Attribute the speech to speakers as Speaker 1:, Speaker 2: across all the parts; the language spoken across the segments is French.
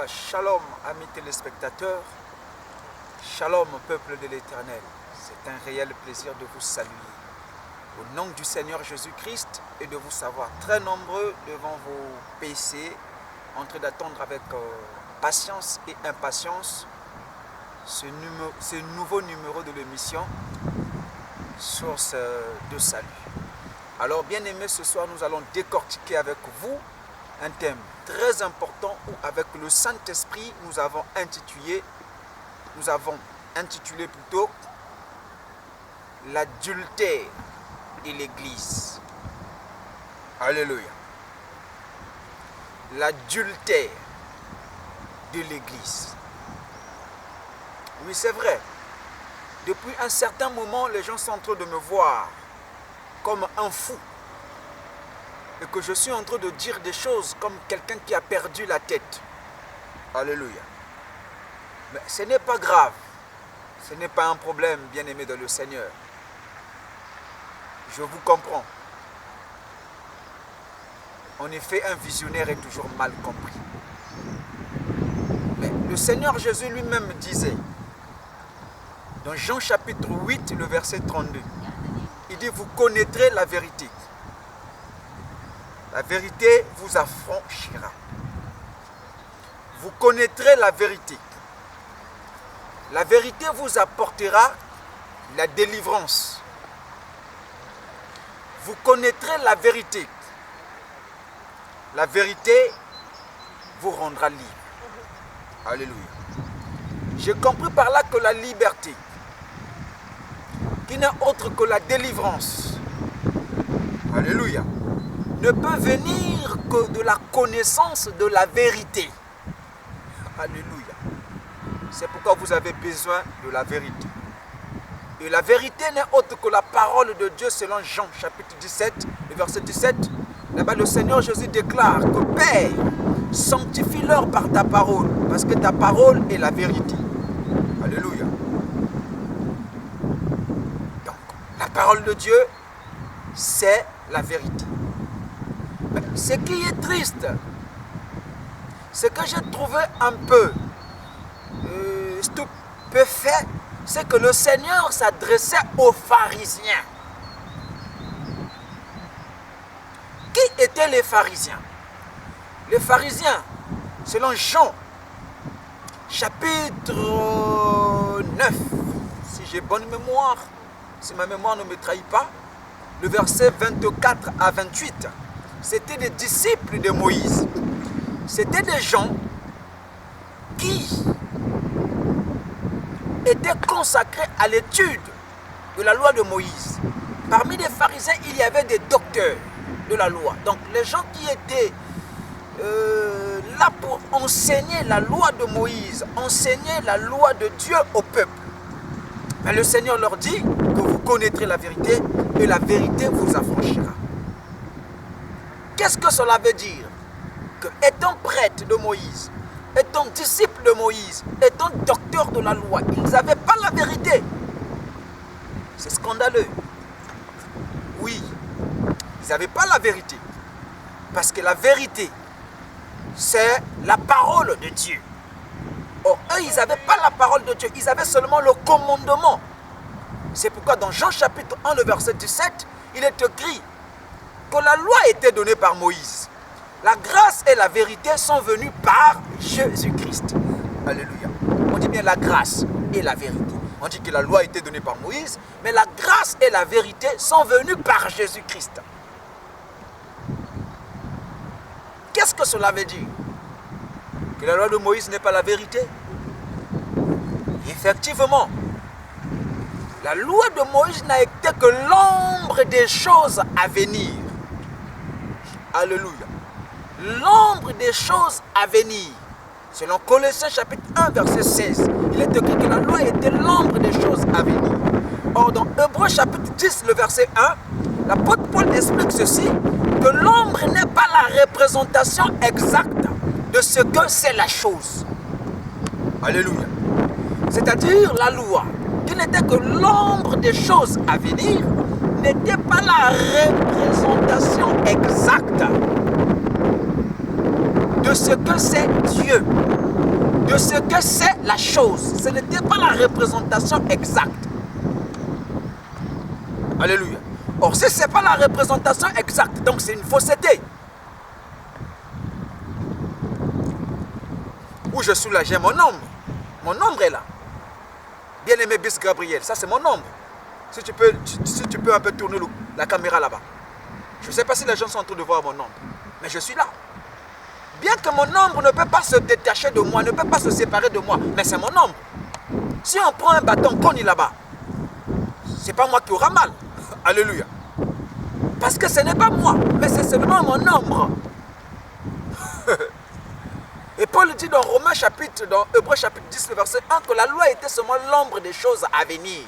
Speaker 1: Shalom, amis téléspectateurs. Shalom, peuple de l'Éternel. C'est un réel plaisir de vous saluer. Au nom du Seigneur Jésus-Christ et de vous savoir très nombreux devant vos PC, en train d'attendre avec patience et impatience ce nouveau numéro de l'émission Source de salut. Alors, bien aimés, ce soir, nous allons décortiquer avec vous un thème très important où, avec le Saint-Esprit, nous avons intitulé plutôt l'adultère de l'Église. Alléluia. L'adultère de l'Église. Oui, c'est vrai. Depuis un certain moment, les gens sont en train de me voir comme un fou. Et que je suis en train de dire des choses comme quelqu'un qui a perdu la tête. Alléluia. Mais ce n'est pas grave. Ce n'est pas un problème, bien-aimé dans le Seigneur. Je vous comprends. En effet, un visionnaire est toujours mal compris. Mais le Seigneur Jésus lui-même disait, dans Jean chapitre 8, le verset 32, il dit, vous connaîtrez la vérité. La vérité vous affranchira. Vous connaîtrez la vérité. La vérité vous apportera la délivrance. Vous connaîtrez la vérité. La vérité vous rendra libre. Alléluia. J'ai compris par là que la liberté, qui n'est autre que la délivrance, alléluia, ne peut venir que de la connaissance de la vérité. Alléluia. C'est pourquoi vous avez besoin de la vérité. Et la vérité n'est autre que la parole de Dieu selon Jean chapitre 17, le verset 17. Là-bas, le Seigneur Jésus déclare que Père, sanctifie-leur par ta parole, parce que ta parole est la vérité. Alléluia. Donc, la parole de Dieu, c'est la vérité. Ce qui est triste, ce que j'ai trouvé un peu stupéfait, c'est que le Seigneur s'adressait aux pharisiens. Qui étaient les pharisiens? Les pharisiens, selon Jean, chapitre 9, si j'ai bonne mémoire, si ma mémoire ne me trahit pas, le verset 24 à 28, c'était des disciples de Moïse. C'était des gens qui étaient consacrés à l'étude de la loi de Moïse. Parmi les pharisiens, il y avait des docteurs de la loi. Donc les gens qui étaient là pour enseigner la loi de Moïse, enseigner la loi de Dieu au peuple. Mais le Seigneur leur dit que vous connaîtrez la vérité et la vérité vous affranchira. Qu'est-ce que cela veut dire? Que étant prêtre de Moïse, étant disciple de Moïse, étant docteur de la loi, ils n'avaient pas la vérité. C'est scandaleux. Oui, ils n'avaient pas la vérité. Parce que la vérité, c'est la parole de Dieu. Or, eux, ils n'avaient pas la parole de Dieu, ils avaient seulement le commandement. C'est pourquoi dans Jean chapitre 1, le verset 17, il est écrit que la loi était donnée par Moïse. La grâce et la vérité sont venues par Jésus-Christ. Alléluia. On dit bien la grâce et la vérité. On dit que la loi a été donnée par Moïse, mais la grâce et la vérité sont venues par Jésus-Christ. Qu'est-ce que cela veut dire? Que la loi de Moïse n'est pas la vérité? Effectivement, la loi de Moïse n'a été que l'ombre des choses à venir. Alléluia. L'ombre des choses à venir. Selon Colossiens chapitre 1, verset 16, il est écrit que la loi était l'ombre des choses à venir. Or, dans Hébreux chapitre 10, le verset 1, l'apôtre Paul explique ceci, que l'ombre n'est pas la représentation exacte de ce que c'est la chose. Alléluia. C'est-à-dire la loi, qui n'était que l'ombre des choses à venir, n'était pas la représentation exacte de ce que c'est Dieu. de ce que c'est la chose. Ce n'était pas la représentation exacte. Alléluia. Or, si ce n'est pas la représentation exacte, donc c'est une fausseté. Où je suis là, j'ai mon ombre. Mon ombre est là. Bien-aimé Bis Gabriel, ça c'est mon ombre. Si tu peux un peu tourner la caméra là-bas. Je ne sais pas si les gens sont en train de voir mon ombre, mais je suis là. Bien que mon ombre ne peut pas se détacher de moi, ne peut pas se séparer de moi, mais c'est mon ombre. Si on prend un bâton qu'on est là-bas, c'est pas moi qui aura mal. Alléluia. Parce que ce n'est pas moi, mais c'est seulement mon ombre. Et Paul dit dans Hébreux chapitre 10, le verset 1, que la loi était seulement l'ombre des choses à venir.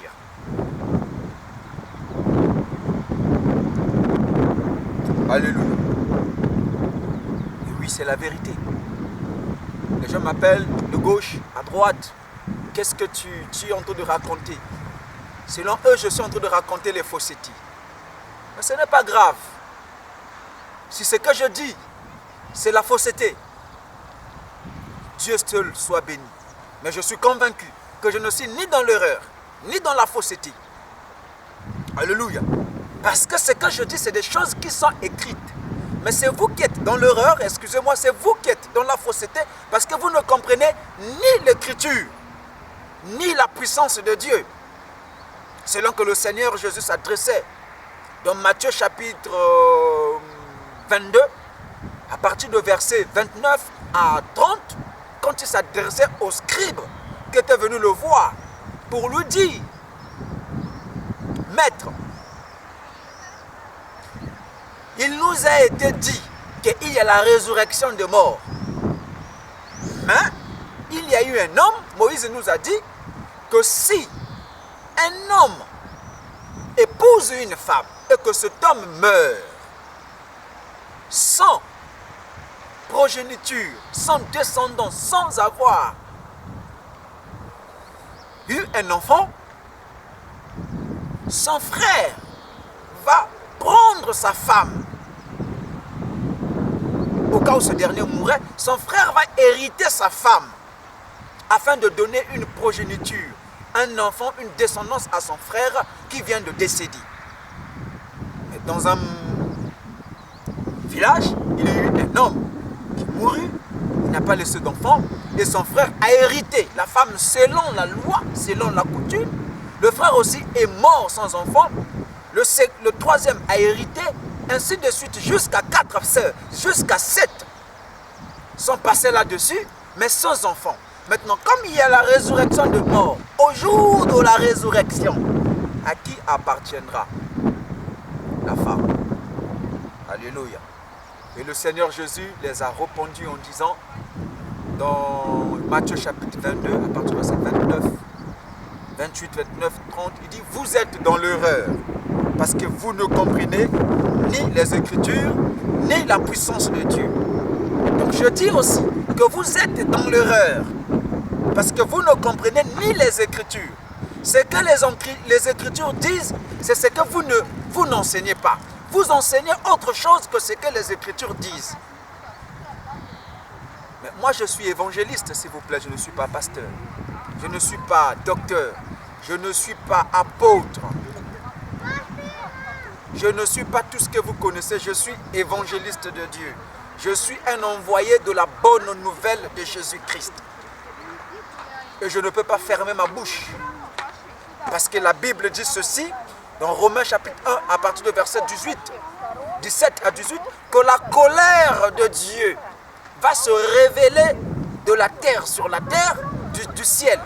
Speaker 1: Alléluia. Et oui, c'est la vérité. Les gens m'appellent de gauche à droite. Qu'est-ce que tu es en train de raconter? Selon eux, je suis en train de raconter les faussetés. Mais ce n'est pas grave. Si ce que je dis, c'est la fausseté, Dieu seul soit béni. Mais je suis convaincu que je ne suis ni dans l'erreur, ni dans la fausseté. Alléluia. Parce que ce que je dis, c'est des choses qui sont écrites. Mais c'est vous qui êtes dans l'erreur, excusez-moi, c'est vous qui êtes dans la fausseté, parce que vous ne comprenez ni l'écriture, ni la puissance de Dieu. Selon que le Seigneur Jésus s'adressait dans Matthieu chapitre 22, à partir de verset 29 à 30, quand il s'adressait aux scribes qui étaient venus le voir pour lui dire, Maître, il nous a été dit qu'il y a la résurrection des morts. Mais il y a eu un homme, Moïse nous a dit, que si un homme épouse une femme et que cet homme meurt sans progéniture, sans descendance, sans avoir eu un enfant, son frère va prendre sa femme. Au cas où ce dernier mourrait, son frère va hériter sa femme afin de donner une progéniture, un enfant, une descendance à son frère qui vient de décéder. Et dans un village, il y a eu un homme qui mourut, il n'a pas laissé d'enfant, et son frère a hérité la femme selon la loi, selon la coutume. Le frère aussi est mort sans enfant. Le troisième a hérité, ainsi de suite, jusqu'à 4 sœurs, jusqu'à 7 sont passées là-dessus, mais sans enfant. Maintenant, comme il y a la résurrection de mort, au jour de la résurrection, à qui appartiendra la femme? Alléluia. Et le Seigneur Jésus les a répondus en disant, dans Matthieu chapitre 22, à partir du verset 29, 28, 29, 30, il dit, vous êtes dans l'erreur, parce que vous ne comprenez ni les Écritures, ni la puissance de Dieu. Donc je dis aussi que vous êtes dans l'erreur, parce que vous ne comprenez ni les Écritures. Ce que les Écritures disent, c'est ce que vous n'enseignez pas. Vous enseignez autre chose que ce que les Écritures disent. Mais moi je suis évangéliste, s'il vous plaît, je ne suis pas pasteur. Je ne suis pas docteur. Je ne suis pas apôtre. Je ne suis pas tout ce que vous connaissez. Je suis évangéliste de Dieu. Je suis un envoyé de la bonne nouvelle de Jésus-Christ. Et je ne peux pas fermer ma bouche. Parce que la Bible dit ceci, dans Romains chapitre 1, à partir du verset 17 à 18, que la colère de Dieu va se révéler de la terre sur la terre, du ciel,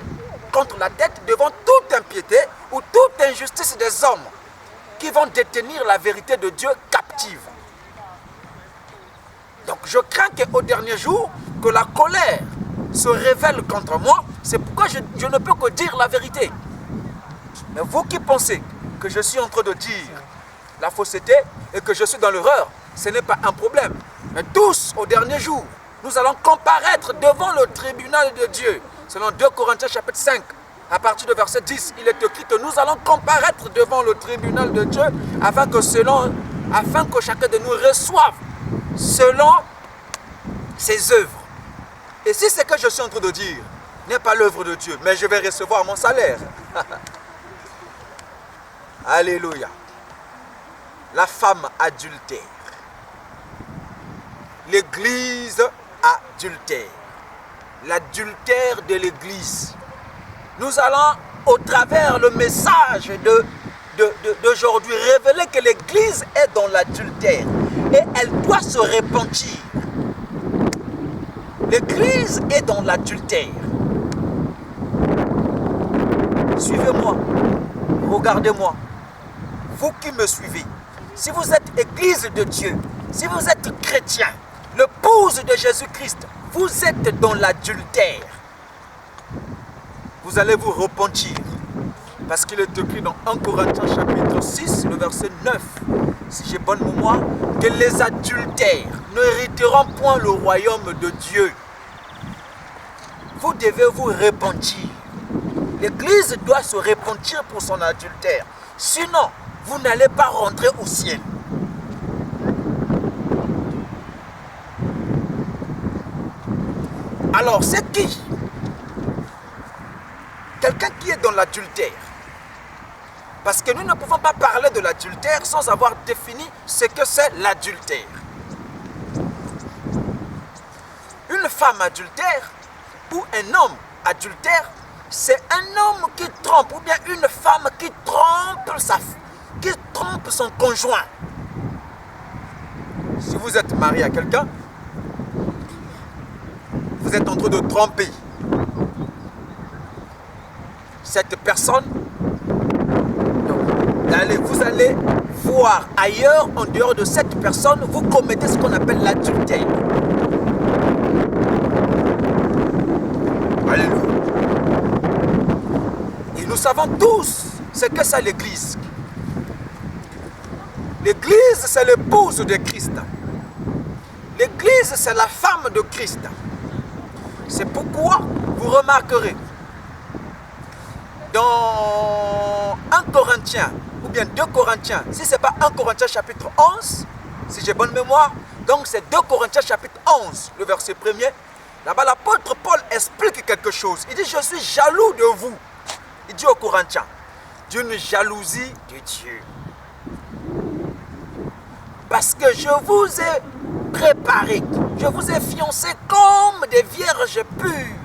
Speaker 1: contre la tête, devant toute impiété ou toute injustice des hommes qui vont détenir la vérité de Dieu captive. Donc je crains qu'au dernier jour, que la colère se révèle contre moi. C'est pourquoi je ne peux que dire la vérité. Mais vous qui pensez que je suis en train de dire la fausseté et que je suis dans l'erreur, ce n'est pas un problème. Mais tous, au dernier jour, nous allons comparaître devant le tribunal de Dieu. Selon 2 Corinthiens chapitre 5, à partir du verset 10, il est écrit que nous allons comparaître devant le tribunal de Dieu afin que chacun de nous reçoive selon ses œuvres. Et si ce que je suis en train de dire n'est pas l'œuvre de Dieu, mais je vais recevoir mon salaire. Alléluia. La femme adultère. L'église adultère. L'adultère de l'église. Nous allons, au travers le message d'aujourd'hui, révéler que l'église est dans l'adultère et elle doit se repentir. L'église est dans l'adultère. Suivez-moi, regardez-moi, vous qui me suivez, si vous êtes église de Dieu, si vous êtes chrétien, l'épouse de Jésus-Christ, vous êtes dans l'adultère. Vous allez vous repentir. Parce qu'il est écrit dans 1 Corinthiens chapitre 6, le verset 9, si j'ai bonne mémoire, que les adultères n'hériteront point le royaume de Dieu. Vous devez vous repentir. L'église doit se repentir pour son adultère. Sinon, vous n'allez pas rentrer au ciel. Alors, c'est qui? Quelqu'un qui est dans l'adultère. Parce que nous ne pouvons pas parler de l'adultère sans avoir défini ce que c'est l'adultère. Une femme adultère ou un homme adultère, c'est un homme qui trompe ou bien une femme qui trompe son conjoint. Si vous êtes marié à quelqu'un, vous êtes en train de tromper cette personne. Vous allez voir ailleurs, en dehors de cette personne, vous commettez ce qu'on appelle l'adultère. Alléluia. Et nous savons tous ce que c'est l'église. L'église, c'est l'épouse de Christ. L'église, c'est la femme de Christ. C'est pourquoi vous remarquerez dans 1 Corinthiens, ou bien 2 Corinthiens, si ce n'est pas 1 Corinthiens chapitre 11, si j'ai bonne mémoire, donc c'est 2 Corinthiens chapitre 11, le verset 1er, là-bas l'apôtre Paul explique quelque chose. Il dit, je suis jaloux de vous. Il dit aux Corinthiens, d'une jalousie de Dieu. Parce que je vous ai préparé, je vous ai fiancé comme des vierges pures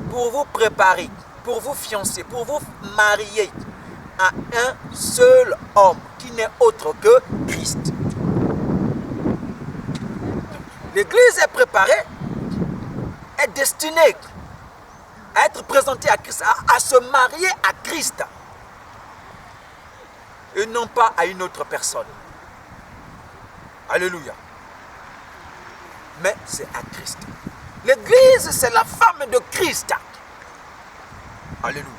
Speaker 1: pour vous préparer, pour vous fiancer, pour vous marier à un seul homme qui n'est autre que Christ. L'église est préparée, est destinée à être présentée à Christ, à se marier à Christ et non pas à une autre personne. Alléluia. Mais c'est à Christ. L'église, c'est la femme de Christ. Alléluia.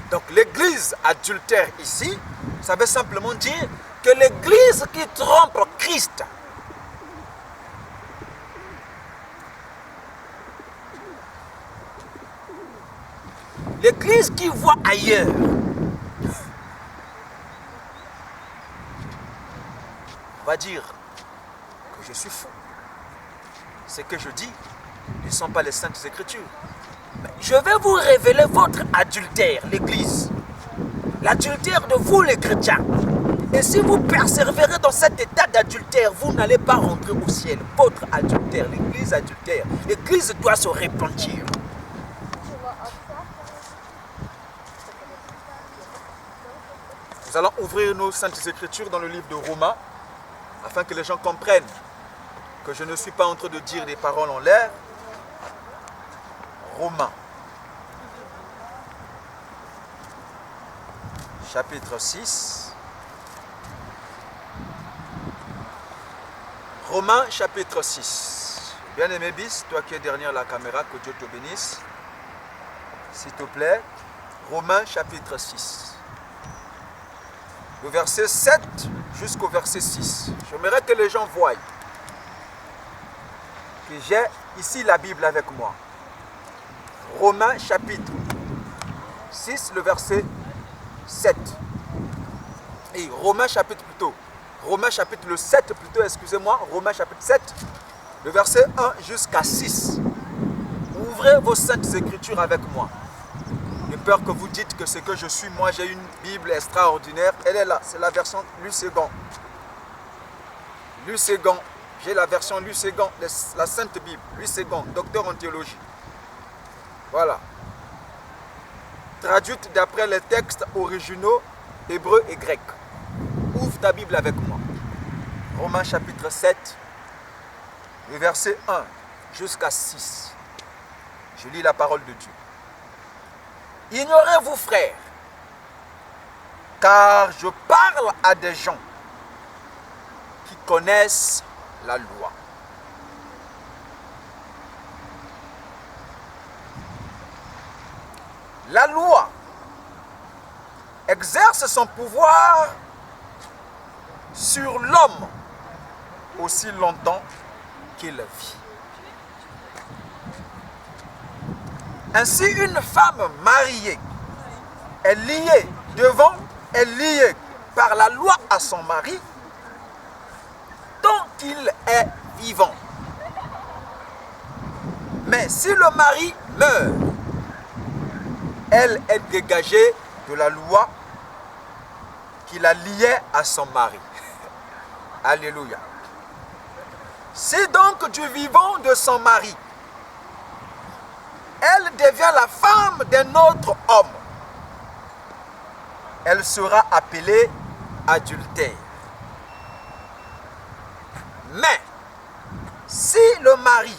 Speaker 1: Donc l'église adultère ici, ça veut simplement dire que l'église qui trompe Christ. L'église qui voit ailleurs. On va dire que je suis fou. Ce que je dis ne sont pas les saintes écritures. Je vais vous révéler votre adultère, l'église. L'adultère de vous, les chrétiens. Et si vous persévérez dans cet état d'adultère, vous n'allez pas rentrer au ciel. Votre adultère, l'église adultère. L'église doit se repentir. Nous allons ouvrir nos saintes écritures dans le livre de Romains, afin que les gens comprennent que je ne suis pas en train de dire des paroles en l'air. Romains, chapitre 6. Romains, chapitre 6. Bien-aimé Bis, toi qui es derrière la caméra, que Dieu te bénisse. S'il te plaît, Romains, chapitre 6. Le verset 7 jusqu'au verset 6. J'aimerais que les gens voient que j'ai ici la Bible avec moi. Romains chapitre 6, le verset 7. Et Romains chapitre le 7 plutôt, excusez-moi, Romains chapitre 7, le verset 1 jusqu'à 6. Ouvrez vos saintes écritures avec moi. De peur que vous dites que ce que je suis, moi j'ai une Bible extraordinaire. Elle est là, c'est la version Luségan. Luségan, j'ai la version Luségan, la Sainte Bible. Luségan, docteur en théologie. Voilà. Traduite d'après les textes originaux, hébreu et grec. Ouvre ta Bible avec moi. Romains chapitre 7, le verset 1 jusqu'à 6. Je lis la parole de Dieu. Ignorez-vous, frères, car je parle à des gens qui connaissent la loi. La loi exerce son pouvoir sur l'homme aussi longtemps qu'il vit. Ainsi, une femme mariée est liée par la loi à son mari tant qu'il est vivant. Mais si le mari meurt, elle est dégagée de la loi qui la liait à son mari. Alléluia. Si donc du vivant de son mari, elle devient la femme d'un autre homme, elle sera appelée adultère. Mais si le mari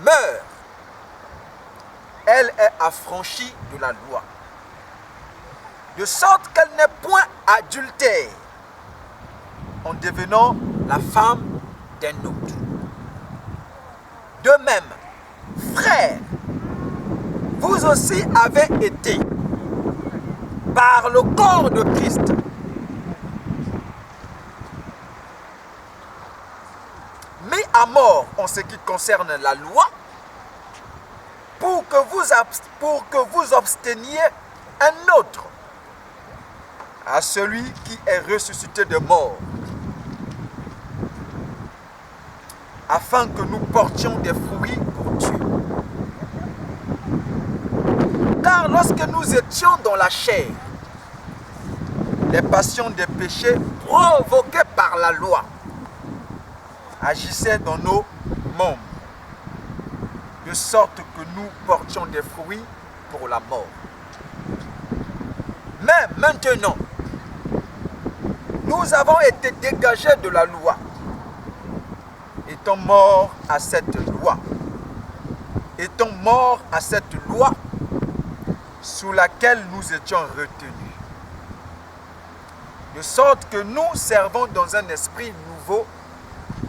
Speaker 1: meurt, elle est affranchie de la loi, de sorte qu'elle n'est point adultère en devenant la femme d'un autre. De même, frères, vous aussi avez été, par le corps de Christ, mis à mort en ce qui concerne la loi, pour que vous obteniez un autre, à celui qui est ressuscité de mort, afin que nous portions des fruits pour Dieu. Car lorsque nous étions dans la chair, les passions des péchés provoquées par la loi agissaient dans nos membres, de sorte que nous portions des fruits pour la mort. Mais maintenant, nous avons été dégagés de la loi, étant morts à cette loi. Étant morts à cette loi sous laquelle nous étions retenus. De sorte que nous servons dans un esprit nouveau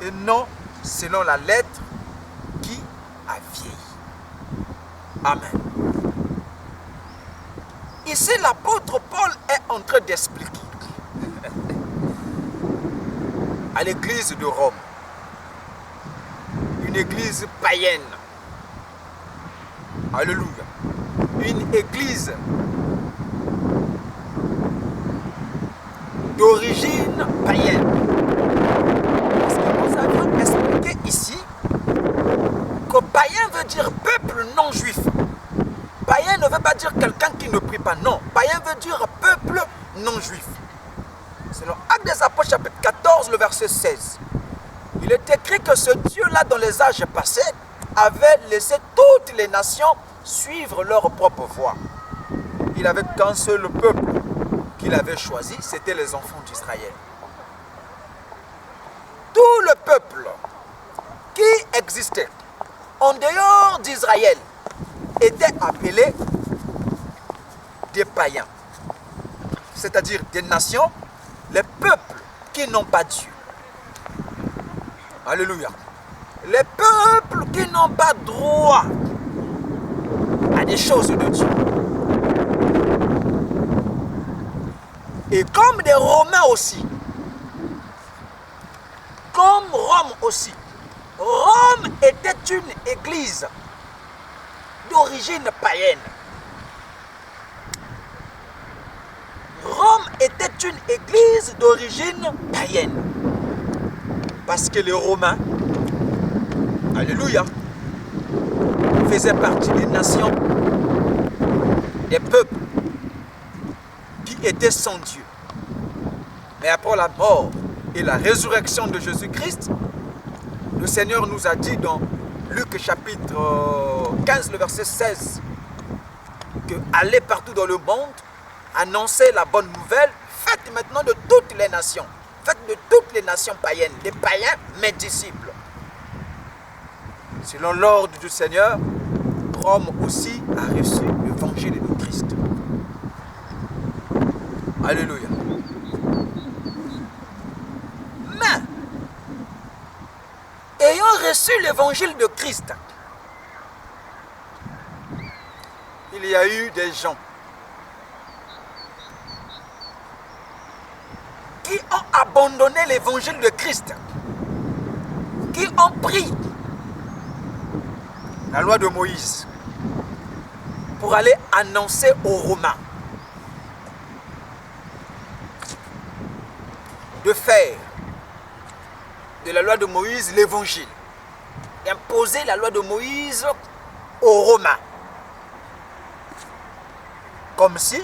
Speaker 1: et non selon la lettre qui a vieilli. Amen. Ici, l'apôtre Paul est en train d'expliquer à l'église de Rome, une église païenne. Alléluia. Une église d'origine païenne. Parce que nous avions expliqué ici que païen veut dire peuple non juif. Païen ne veut pas dire quelqu'un qui ne prie pas. Non, païen veut dire peuple non juif. C'est dans Actes des Apôtres chapitre 14, le verset 16. Il est écrit que ce Dieu-là, dans les âges passés, avait laissé toutes les nations suivre leur propre voie. Il n'avait qu'un seul peuple qu'il avait choisi, c'était les enfants d'Israël. Tout le peuple qui existait en dehors d'Israël était appelé des païens, c'est-à-dire des nations, les peuples qui n'ont pas Dieu. Alléluia. Les peuples qui n'ont pas droit à des choses de Dieu. Et comme des Romains aussi, comme Rome aussi, Rome était une église d'origine païenne. Rome était une église d'origine païenne. Parce que les Romains, alléluia, faisaient partie des nations, des peuples qui étaient sans Dieu. Mais après la mort et la résurrection de Jésus-Christ, le Seigneur nous a dit dans Luc chapitre 15, le verset 16, que allez partout dans le monde, annoncez la bonne nouvelle, faites maintenant de toutes les nations, faites de toutes les nations païennes, des païens, mes disciples. Selon l'ordre du Seigneur, Rome aussi a reçu l'évangile de Christ. Alléluia. Mais, ayant reçu l'évangile de Christ, il y a eu des gens qui ont abandonné l'évangile de Christ, qui ont pris la loi de Moïse pour aller annoncer aux Romains de faire de la loi de Moïse l'évangile, d'imposer la loi de Moïse aux Romains. Comme si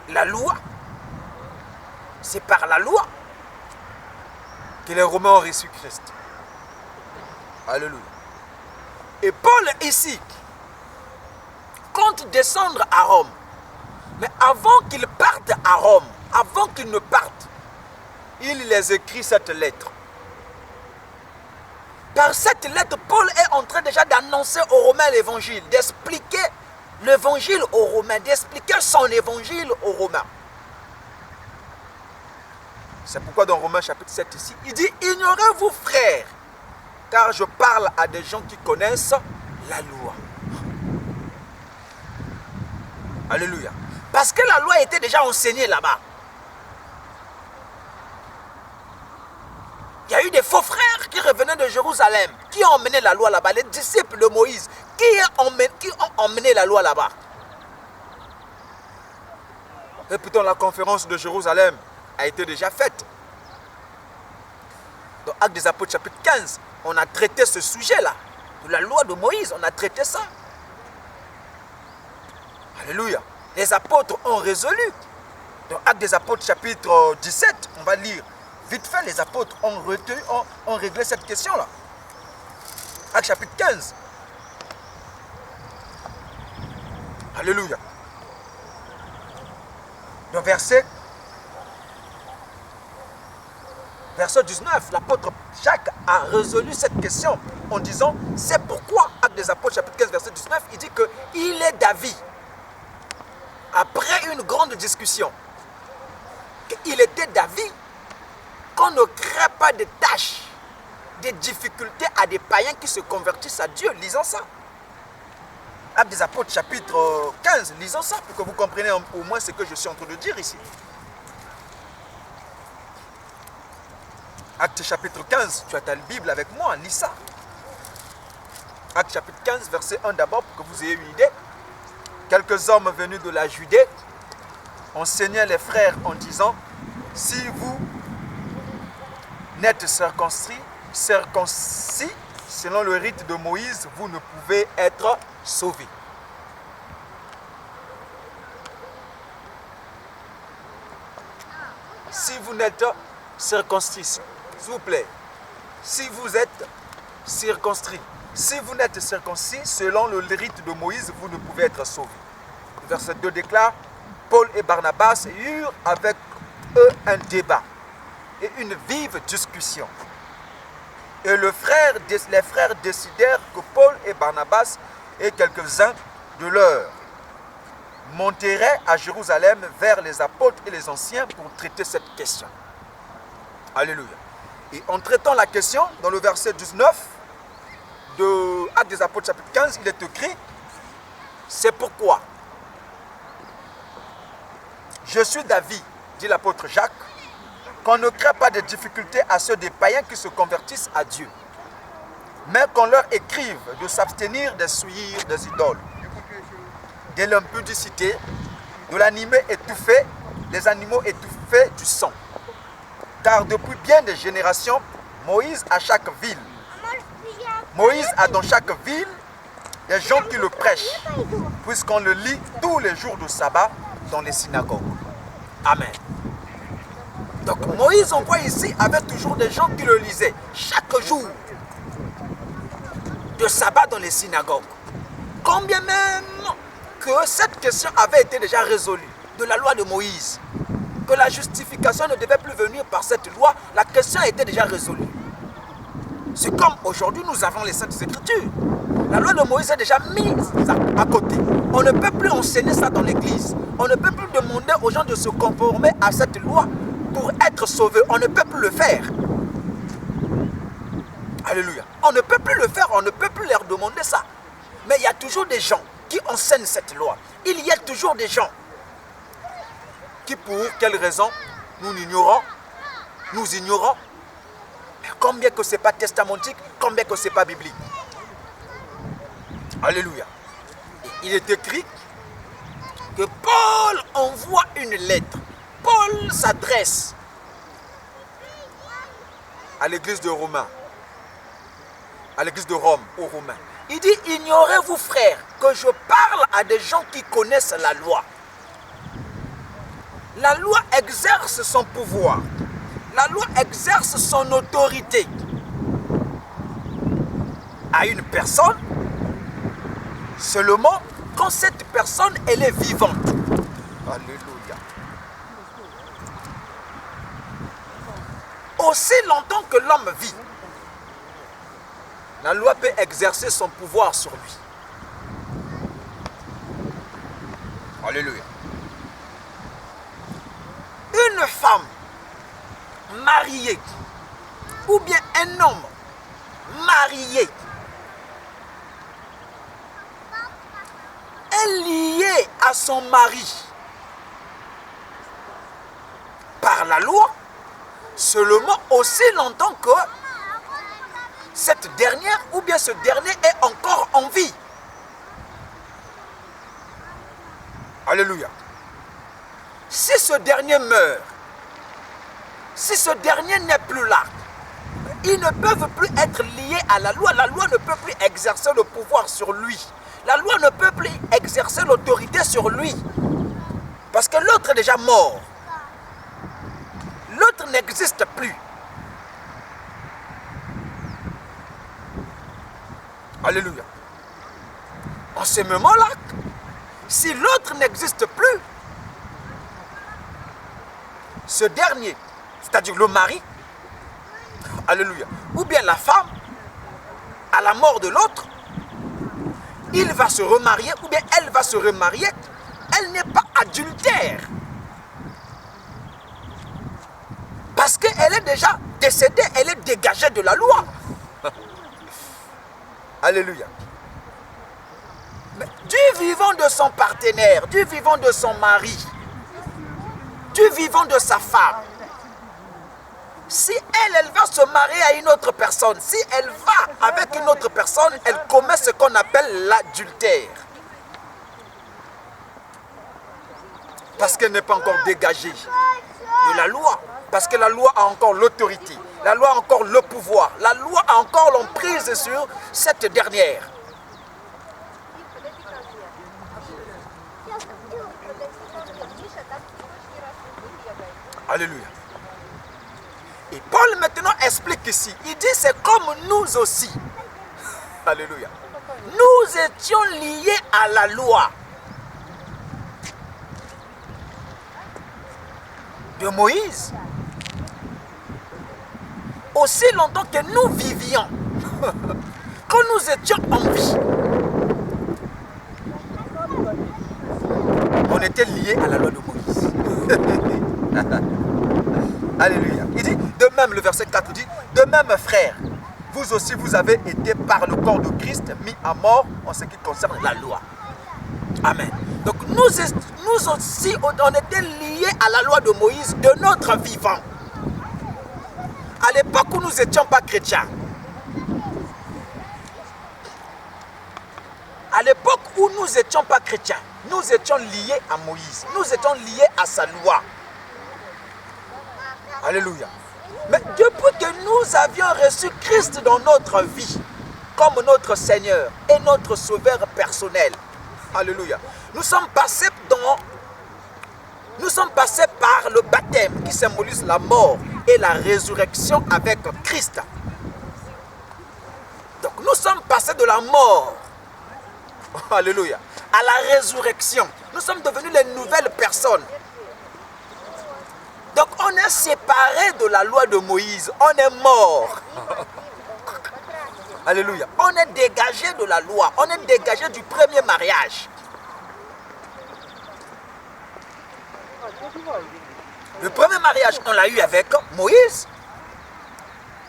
Speaker 1: la loi, c'est par la loi que les Romains ont reçu Christ. Alléluia. Et Paul ici compte descendre à Rome. Mais avant qu'il parte à Rome, avant qu'il ne parte, il les écrit cette lettre. Par cette lettre, Paul est en train déjà d'annoncer aux Romains l'évangile, d'expliquer l'évangile aux Romains, d'expliquer son évangile aux Romains. C'est pourquoi dans Romains chapitre 7 ici, il dit « Ignorez-vous, frères, car je parle à des gens qui connaissent la loi. » Alléluia. Parce que la loi était déjà enseignée là-bas. Il y a eu des faux frères qui revenaient de Jérusalem, qui ont emmené la loi là-bas, les disciples de Moïse, qui ont emmené la loi là-bas. Et pourtant la conférence de Jérusalem a été déjà faite. Dans Actes des Apôtres chapitre 15, on a traité ce sujet-là, de la loi de Moïse, on a traité ça. Alléluia. Les apôtres ont résolu. Dans Actes des Apôtres chapitre 17, on va lire. Vite fait, les apôtres ont réglé cette question-là. Actes chapitre 15. Alléluia. Dans verset 19, l'apôtre Jacques a résolu cette question en disant, c'est pourquoi, Actes des Apôtres chapitre 15, verset 19, il dit qu'il est d'avis, après une grande discussion, qu'il était d'avis qu'on ne crée pas de tâches, de difficultés à des païens qui se convertissent à Dieu. Lisons ça. Actes des Apôtres chapitre 15, lisons ça pour que vous compreniez au moins ce que je suis en train de dire ici. Actes chapitre 15, tu as ta Bible avec moi, lis ça. Actes chapitre 15, verset 1 d'abord, pour que vous ayez une idée. Quelques hommes venus de la Judée enseignaient les frères en disant, si vous n'êtes circoncis selon le rite de Moïse, vous ne pouvez être sauvés. Si vous n'êtes circoncis, s'il vous plaît, si vous êtes circoncis, si vous n'êtes circoncis selon le rite de Moïse, vous ne pouvez être sauvés. Le verset 2 déclare, Paul et Barnabas eurent avec eux un débat et une vive discussion. Et les frères décidèrent que Paul et Barnabas et quelques-uns de leurs monteraient à Jérusalem vers les apôtres et les anciens pour traiter cette question. Alléluia. Et en traitant la question, dans le verset 19 de Actes des Apôtres chapitre 15, il est écrit, c'est pourquoi je suis d'avis, dit l'apôtre Jacques, qu'on ne crée pas de difficultés à ceux des païens qui se convertissent à Dieu, mais qu'on leur écrive de s'abstenir des souillures des idoles, de l'impudicité, de l'animal étouffé, des animaux étouffés du sang. Car depuis bien des générations, Moïse à chaque ville Moïse a dans chaque ville des gens qui le prêchent, puisqu'on le lit tous les jours de sabbat dans les synagogues. Amen. Donc Moïse, on voit ici, avait toujours des gens qui le lisaient chaque jour de sabbat dans les synagogues. Combien même que cette question avait été déjà résolue de la loi de Moïse, que la justification ne devait plus venir par cette loi, la question était déjà résolue. C'est comme aujourd'hui nous avons les Saintes Écritures. La loi de Moïse est déjà mise à côté. On ne peut plus enseigner ça dans l'église. On ne peut plus demander aux gens de se conformer à cette loi pour être sauvés. On ne peut plus le faire. Alléluia. On ne peut plus le faire, on ne peut plus leur demander ça. Mais il y a toujours des gens qui enseignent cette loi. Il y a toujours des gens qui, pour quelle raison, nous ignorons. Mais combien que ce n'est pas testamentique, combien que ce n'est pas biblique. Alléluia. Et il est écrit que Paul envoie une lettre. Paul s'adresse à l'église de Romains, à l'église de Rome, aux Romains. Il dit, ignorez-vous frères, que je parle à des gens qui connaissent la loi. La loi exerce son pouvoir. La loi exerce son autorité à une personne seulement quand cette personne, elle est vivante. Alléluia. Aussi longtemps que l'homme vit, la loi peut exercer son pouvoir sur lui. Alléluia. Une femme mariée ou bien un homme marié est lié à son mari par la loi seulement aussi longtemps que cette dernière ou bien ce dernier est encore en vie. Alléluia. Si ce dernier meurt, si ce dernier n'est plus là, ils ne peuvent plus être liés à la loi. La loi ne peut plus exercer le pouvoir sur lui. La loi ne peut plus exercer l'autorité sur lui. Parce que l'autre est déjà mort. L'autre n'existe plus. Alléluia. En ce moment-là, si l'autre n'existe plus, ce dernier, c'est-à-dire le mari, alléluia, ou bien la femme, à la mort de l'autre, il va se remarier, ou bien elle va se remarier, elle n'est pas adultère. Parce qu'elle est déjà décédée, elle est dégagée de la loi. Alléluia. Mais du vivant de son partenaire, du vivant de son mari, du vivant de sa femme, si elle va se marier à une autre personne, si elle va avec une autre personne, elle commet ce qu'on appelle l'adultère. Parce qu'elle n'est pas encore dégagée de la loi. Parce que la loi a encore l'autorité. La loi a encore le pouvoir. La loi a encore l'emprise sur cette dernière. Alléluia. Et Paul maintenant explique ici. Il dit c'est comme nous aussi. Alléluia. Nous étions liés à la loi de Moïse. Aussi longtemps que nous vivions, que nous étions en vie, on était liés à la loi de Moïse. Alléluia. Il dit, de même, le verset 4 dit, de même, frères, vous aussi, vous avez été par le corps de Christ mis à mort en ce qui concerne la loi. Amen. Donc, nous aussi, on était liés à la loi de Moïse de notre vivant. À l'époque où nous n'étions pas chrétiens, à l'époque où nous n'étions pas chrétiens, nous étions liés à Moïse, nous étions liés à sa loi. Alléluia. Mais depuis que nous avions reçu Christ dans notre vie, comme notre Seigneur et notre Sauveur personnel. Alléluia. Nous sommes passés par le baptême qui symbolise la mort et la résurrection avec Christ. Donc nous sommes passés de la mort, alléluia, à la résurrection. Nous sommes devenus les nouvelles personnes. Donc on est séparés de la loi de Moïse, on est mort. Alléluia. On est dégagé de la loi, on est dégagé du premier mariage. Le premier mariage, on l'a eu avec Moïse.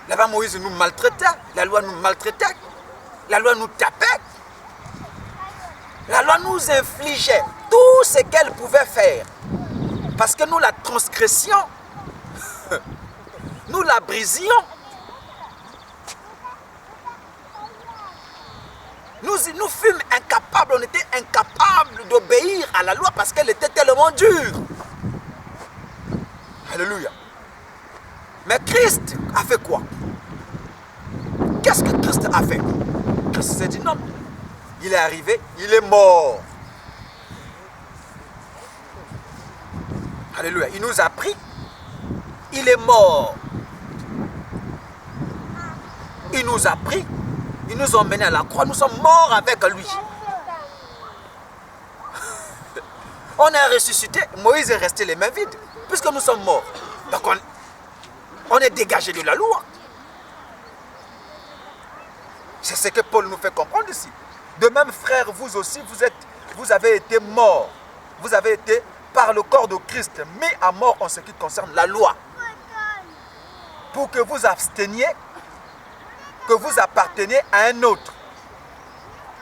Speaker 1: Là-bas, Moïse nous maltraitait, la loi nous maltraitait, la loi nous tapait. La loi nous infligeait tout ce qu'elle pouvait faire. Parce que nous la transgressions, nous la brisions. Nous fûmes incapables, on était incapables d'obéir à la loi parce qu'elle était tellement dure. Alléluia. Mais Christ a fait quoi? Qu'est-ce que Christ a fait? Christ s'est dit non. Il est arrivé, il est mort. Alléluia. Il nous a pris, il est mort. Il nous a pris, il nous a emmenés à la croix, nous sommes morts avec lui. On est ressuscité, Moïse est resté les mains vides, puisque nous sommes morts. Donc on est dégagé de la loi. C'est ce que Paul nous fait comprendre ici. De même, frères, vous aussi, vous avez été morts. Vous avez été, par le corps de Christ, mis à mort en ce qui concerne la loi. Pour que vous absteniez, que vous apparteniez à un autre,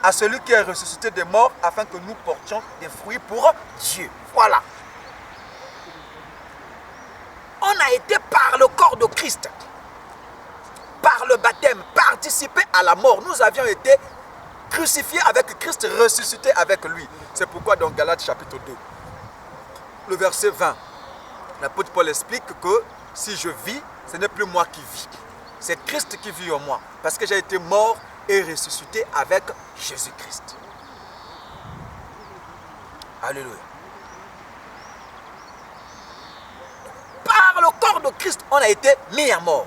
Speaker 1: à celui qui est ressuscité des morts, afin que nous portions des fruits pour Dieu. Voilà. On a été par le corps de Christ, par le baptême, participé à la mort. Nous avions été crucifiés avec Christ, ressuscités avec lui. C'est pourquoi dans Galates chapitre 2, le verset 20, l'apôtre Paul explique que si je vis, ce n'est plus moi qui vis. C'est Christ qui vit en moi, parce que j'ai été mort et ressuscité avec Jésus-Christ. Alléluia. Par le corps de Christ, on a été mis à mort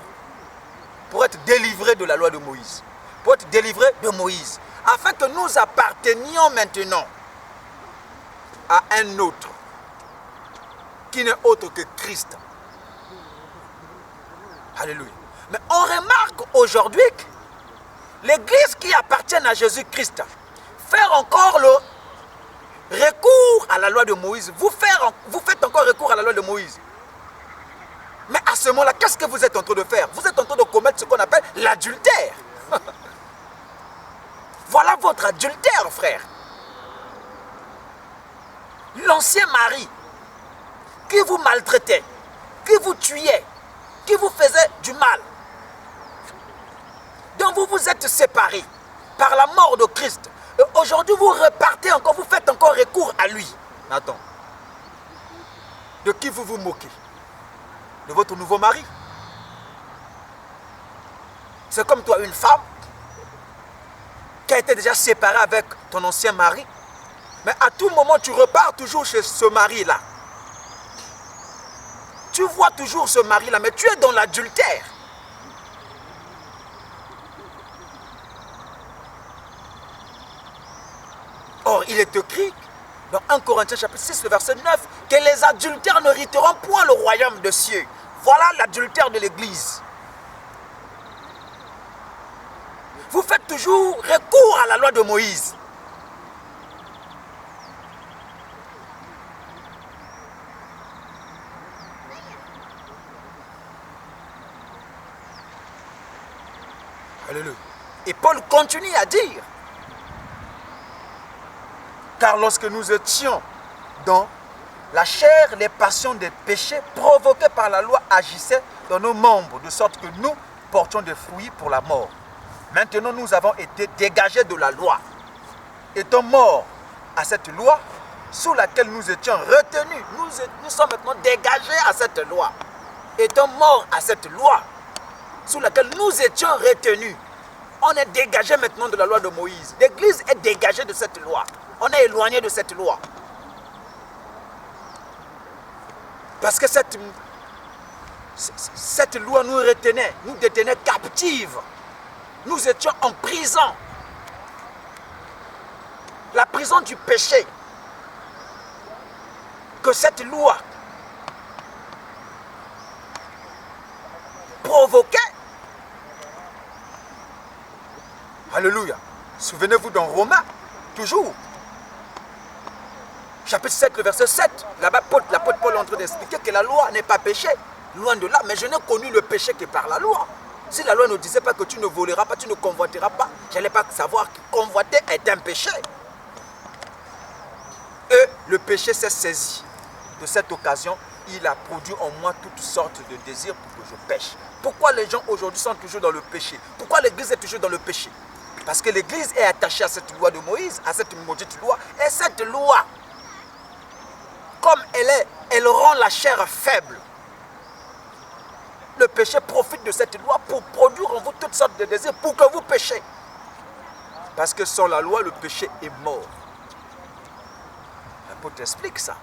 Speaker 1: pour être délivré de la loi de Moïse, pour être délivré de Moïse, afin que nous appartenions maintenant à un autre qui n'est autre que Christ. Alléluia. Mais on remarque aujourd'hui que l'Église qui appartient à Jésus-Christ fait encore le recours à la loi de Moïse. Vous faites encore recours à la loi de Moïse. Mais à ce moment-là, qu'est-ce que vous êtes en train de faire? Vous êtes en train de commettre ce qu'on appelle l'adultère. Voilà votre adultère, frère. L'ancien mari qui vous maltraitait, qui vous tuait, qui vous faisait du mal, dont vous vous êtes séparés par la mort de Christ. Et aujourd'hui, vous repartez encore, vous faites encore recours à lui. Attends. De qui vous vous moquez? De votre nouveau mari. C'est comme toi, une femme qui a été déjà séparée avec ton ancien mari. Mais à tout moment, tu repars toujours chez ce mari-là. Tu vois toujours ce mari-là, mais tu es dans l'adultère. Or, il est écrit dans 1 Corinthiens chapitre 6, le verset 9, que les adultères n'hériteront point le royaume de cieux. Voilà l'adultère de l'Église. Vous faites toujours recours à la loi de Moïse. Alléluia. Et Paul continue à dire, car lorsque nous étions dans la chair, les passions des péchés provoqués par la loi agissaient dans nos membres, de sorte que nous portions des fruits pour la mort. Maintenant, nous avons été dégagés de la loi, étant morts à cette loi sous laquelle nous étions retenus. Nous sommes maintenant dégagés à cette loi, étant morts à cette loi sous laquelle nous étions retenus. On est dégagé maintenant de la loi de Moïse. L'Église est dégagée de cette loi. On est éloigné de cette loi. Parce que cette loi nous retenait, nous détenait captives. Nous étions en prison. La prison du péché. Que cette loi provoquait. Alléluia. Souvenez-vous dans Romains, toujours. Chapitre 7, le verset 7. Là-bas, l'apôtre Paul est en train d'expliquer que la loi n'est pas péché. Loin de là, mais je n'ai connu le péché que par la loi. Si la loi ne disait pas que tu ne voleras pas, tu ne convoiteras pas, je n'allais pas savoir que convoiter est un péché. Et le péché s'est saisi de cette occasion. Il a produit en moi toutes sortes de désirs pour que je pêche. Pourquoi les gens aujourd'hui sont toujours dans le péché? Pourquoi l'Église est toujours dans le péché? Parce que l'Église est attachée à cette loi de Moïse, à cette maudite loi. Et cette loi, comme elle est, elle rend la chair faible. Le péché profite de cette loi pour produire en vous toutes sortes de désirs pour que vous péchez. Parce que sans la loi, le péché est mort. L'apôtre explique ça.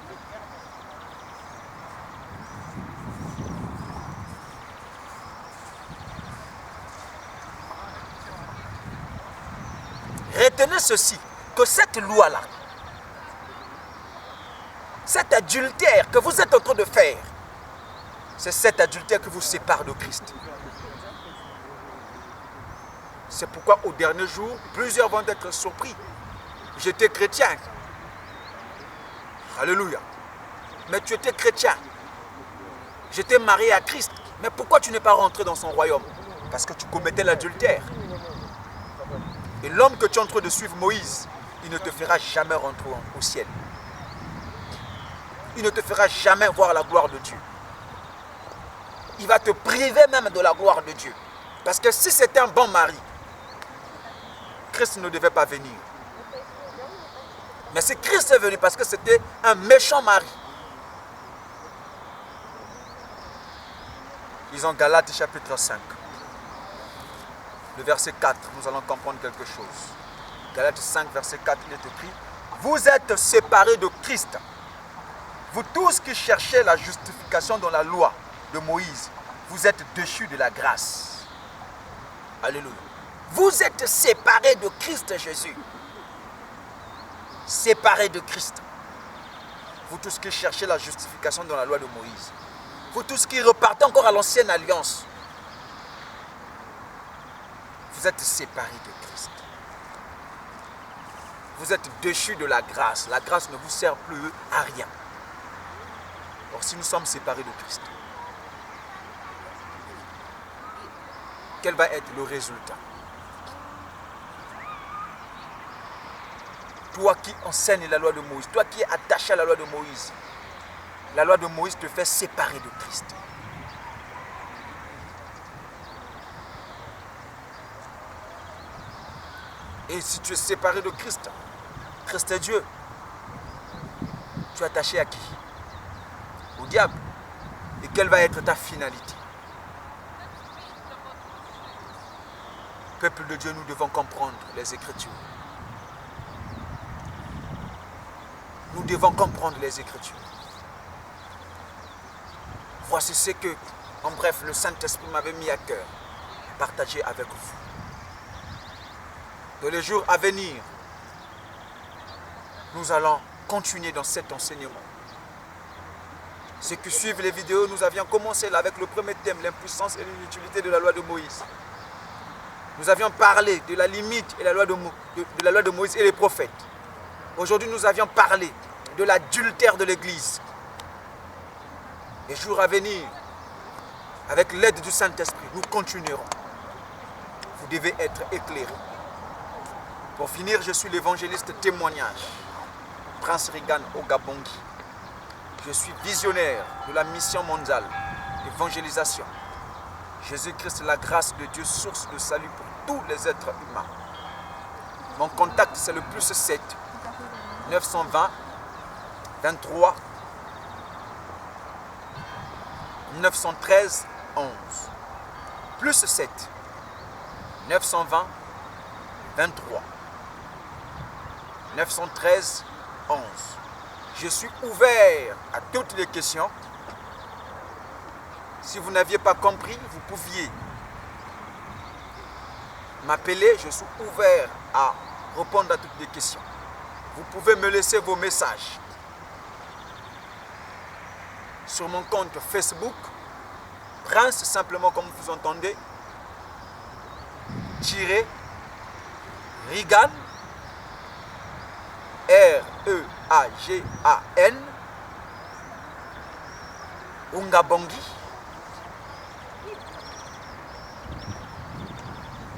Speaker 1: Retenez ceci, que cette loi-là, cet adultère que vous êtes en train de faire, c'est cet adultère qui vous sépare de Christ. C'est pourquoi au dernier jour, plusieurs vont être surpris. J'étais chrétien. Alléluia. Mais tu étais chrétien. J'étais marié à Christ. Mais pourquoi tu n'es pas rentré dans son royaume? Parce que tu commettais l'adultère. Et l'homme que tu es en train de suivre, Moïse, il ne te fera jamais rentrer au ciel. Il ne te fera jamais voir la gloire de Dieu. Il va te priver même de la gloire de Dieu. Parce que si c'était un bon mari, Christ ne devait pas venir. Mais si Christ est venu parce que c'était un méchant mari. Lisons Galates chapitre 5. Le verset 4, nous allons comprendre quelque chose. Galates 5, verset 4, il est écrit: vous êtes séparés de Christ. Vous tous qui cherchez la justification dans la loi de Moïse, vous êtes déchus de la grâce. Alléluia. Vous êtes séparés de Christ Jésus. Séparés de Christ. Vous tous qui cherchez la justification dans la loi de Moïse. Vous tous qui repartez encore à l'ancienne alliance. Vous êtes séparés de Christ. Vous êtes déchus de la grâce. La grâce ne vous sert plus à rien. Or, si nous sommes séparés de Christ, quel va être le résultat? Toi qui enseignes la loi de Moïse, toi qui es attaché à la loi de Moïse, la loi de Moïse te fait séparer de Christ. Et si tu es séparé de Christ, Christ est Dieu, tu es attaché à qui? Au diable. Et quelle va être ta finalité? Peuple de Dieu, nous devons comprendre les Écritures. Nous devons comprendre les Écritures. Voici ce que, en bref, le Saint-Esprit m'avait mis à cœur, partager avec vous. Dans les jours à venir, nous allons continuer dans cet enseignement. Ceux qui suivent les vidéos, nous avions commencé là avec le premier thème, l'impuissance et l'inutilité de la loi de Moïse. Nous avions parlé de la limite et la loi de Moïse et les prophètes. Aujourd'hui, nous avions parlé de l'adultère de l'Église. Les jours à venir, avec l'aide du Saint-Esprit, nous continuerons. Vous devez être éclairés. Pour finir, je suis l'évangéliste témoignage, Prince Reagan Ogabongi. Je suis visionnaire de la mission mondiale d'évangélisation. Jésus-Christ, la grâce de Dieu, source de salut pour tous les êtres humains. Mon contact, c'est le +7 920 23 913 11. +7 920 23 913 11. Je suis ouvert à toutes les questions. Si vous n'aviez pas compris, vous pouviez m'appeler. Je suis ouvert à répondre à toutes les questions. Vous pouvez me laisser vos messages sur mon compte Facebook, Prince, simplement comme vous entendez, Reagan, R-E-A-G-A-N, Ungabongi.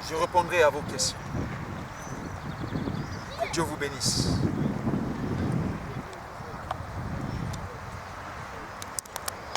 Speaker 1: Je répondrai à vos questions. Que Dieu vous bénisse.